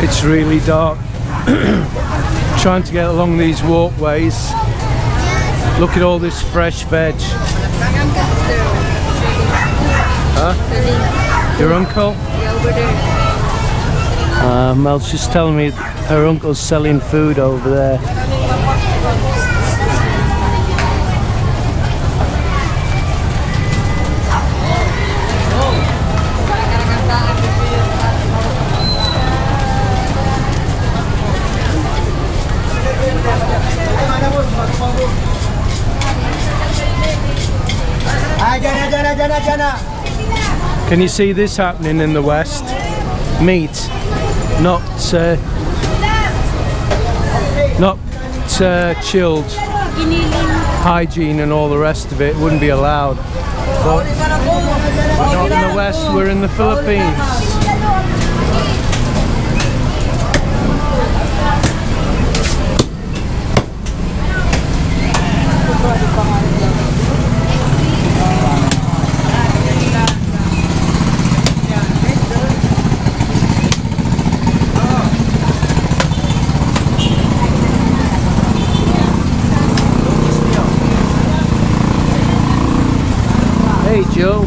It's really dark. Trying to get along these walkways. Look at all this fresh veg. Huh? Your uncle? Yeah, over there. Mel's just telling me her uncle's selling food over there. Can you see this happening in the West? Meat, not chilled. Hygiene and all the rest of it wouldn't be allowed. But we're not in the West, we're in the Philippines. Hey Joe.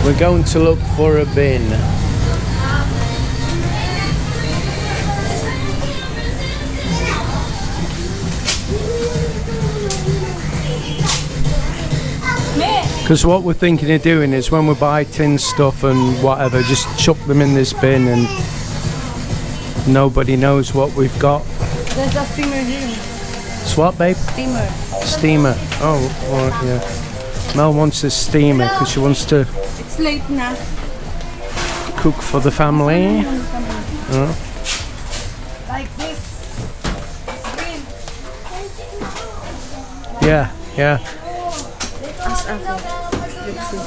We're going to look for a bin. Because what we're thinking of doing is when we buy tin stuff and whatever, just chuck them in this bin and nobody knows what we've got. There's a steamer here. It's what, babe? Steamer. Steamer. Oh, well, yeah. Mel wants a steamer because she wants to It's late now. cook for the family. Like this. Green. Yeah, yeah. As apple. Let's see.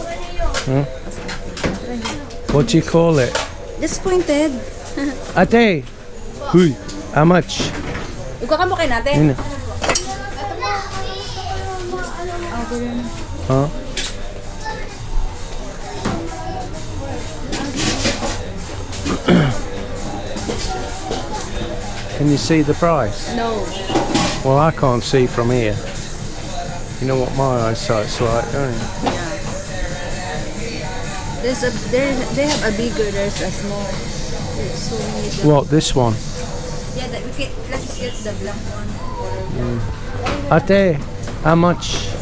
What do you call it? Disappointed. Ate! Huy! How much? Ikakamukay natin. Huh? Can you see the price? No. Well, I can't see from here. You know what my eyesight's like, don't you? Yeah. They have a bigger, there's a small. There's so many black. What, this one? Yeah, let's get the black one. Ate, how much?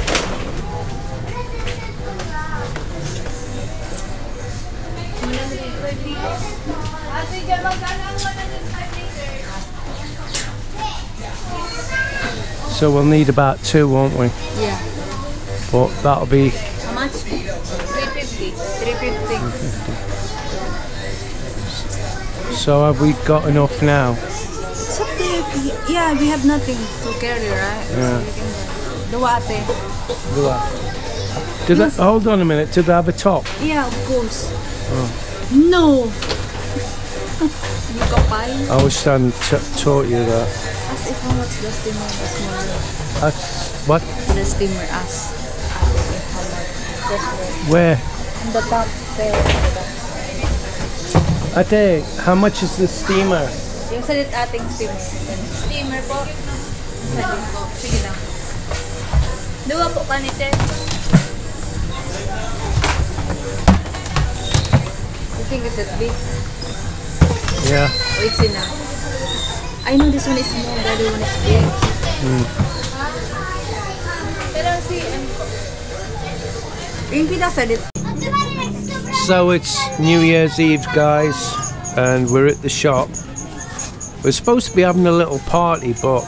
So we'll need about 2, won't we? Yeah. But that'll be... How much? 350. 350. So have we got enough now? It's up there. Yeah, we have nothing to carry, right? Yeah. So we can, the Hold on a minute, did they have a top? Yeah, of course. Oh. No! You kapay? I was taught you that. As if how much the steamer was more. What? The steamer as. Where? On the top there. Ate, how much is the steamer? Yung salit ating steamer. Steamer po. Salit po. Sige lang. 2 po kanite. You think it's that big? Yeah. Wait, see now. I know this one is small, the other one is big. Pero see, yung kita salit. So it's New Year's Eve, guys, and we're at the shop. We're supposed to be having a little party, but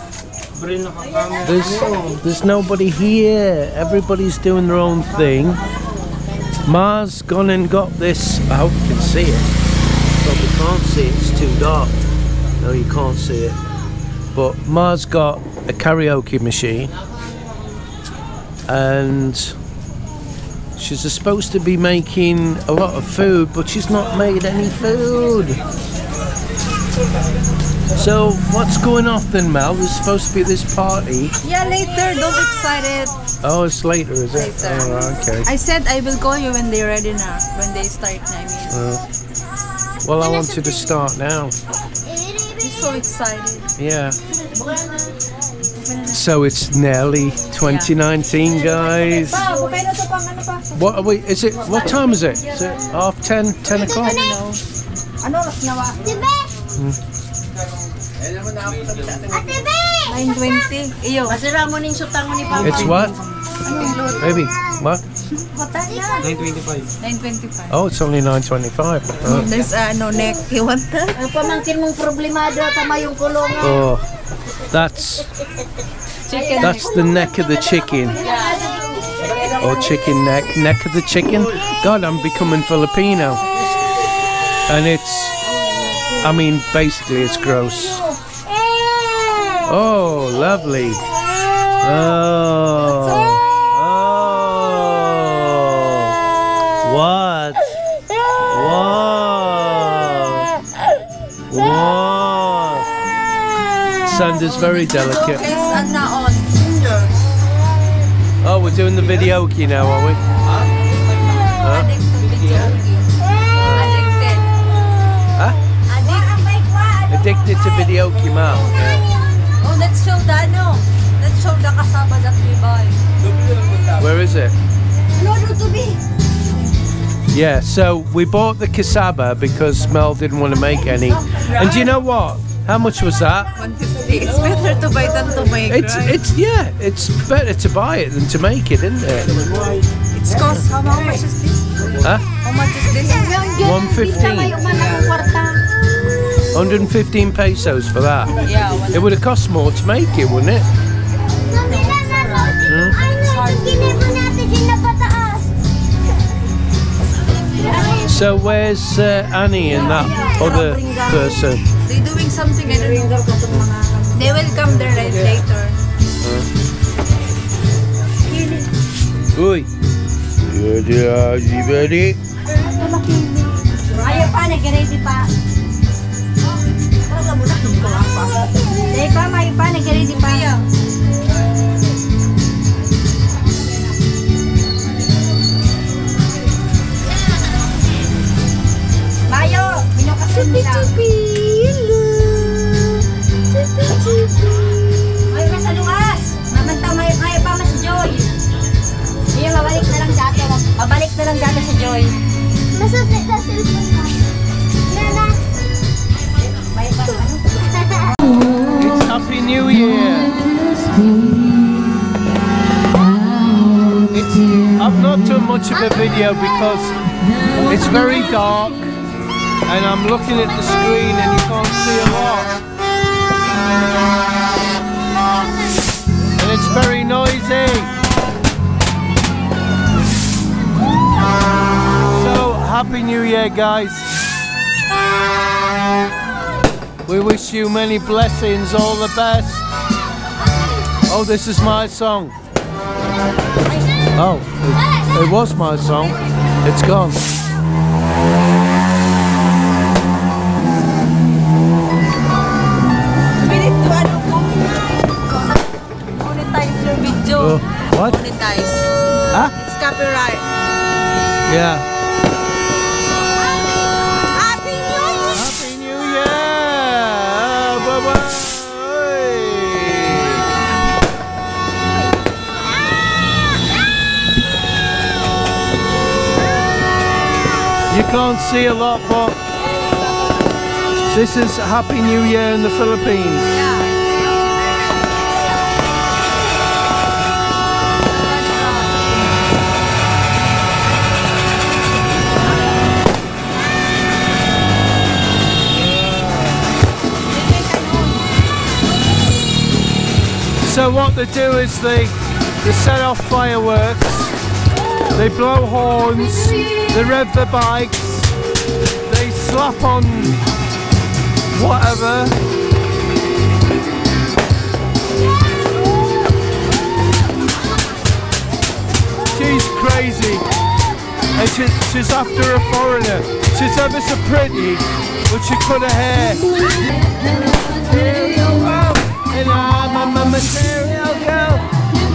there's nobody here. Everybody's doing their own thing. Ma's gone and got this. I hope you can see it, but we can't see it, it's too dark. No, you can't see it. But Ma's got a karaoke machine, and she's supposed to be making a lot of food, but she's not made any food. So what's going off then, Mel? There's supposed to be this party. Yeah, later. Don't be excited. Oh, it's later, is it? Later. Oh, okay. I said I will call you when they're ready now. When they start, I mean. Well, I wanted to start now. I'm so excited. Yeah. So it's nearly 2019, guys. What are we? Is it? What time is it? Is it 10:30, 10 o'clock? I don't know. 9:20. Iyo. It's what? Baby, what? 9:25. Oh, it's only 9:25. Oh. There's neck. You want that? Pamangkin mong problemado tama yung kulungan. Oh, that's the neck of the chicken. Or chicken neck of the chicken. God, I'm becoming Filipino. And it's, I mean, basically it's gross. Oh, lovely. Oh. Oh. What? What? What? Sandra's very delicate. Oh, we're doing the videoke now, are we? Huh? Huh? Addicted to videoke, Mal. Oh, let's show the Let's show the kasaba that we buy. Where is it? Yeah, so we bought the cassava because Mel didn't want to make any. And do you know what? How much was that? 150. It's better to buy than to make, right? It's better to buy it than to make it, isn't it? It's cost. How much is this? Huh? How much is this? 115. 115 pesos for that. Yeah. It would have cost more to make it, wouldn't it? So where's Annie and that other person? They're doing something, I don't know. They will come there later. Uy. Ready? Ayaw pa, nag-ready pa. Dahil pa, ayaw pa, nag-ready pa. Mayo, binukasin nila. Ay, nasa luwas. Mamantang may pa mas Joy. Ayaw, mabalik na lang dati. Mabalik na lang dati si Joy. Masapit na cellphone na. Nana. May pa ano? It's Happy New Year. I've not done much of a video because it's very dark and I'm looking at the screen and you can't see a lot. And it's very noisy. So, Happy New Year, guys. We wish you many blessings, all the best. Oh, this is my song. Oh, it was my song. It's gone. Monetize your video. What? Monetize. Huh? It's copyright. Yeah. Happy New Year! Happy New Year! Bye-bye! You can't see a lot, but this is Happy New Year in the Philippines. So what they do is they set off fireworks, they blow horns, they rev their bikes, they slap on whatever. She's crazy, and she's after a foreigner. She's ever so pretty, but she cut her hair. Oh, and I'm a material girl.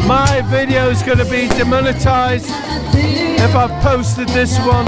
My video is going to be demonetized if I've posted this one.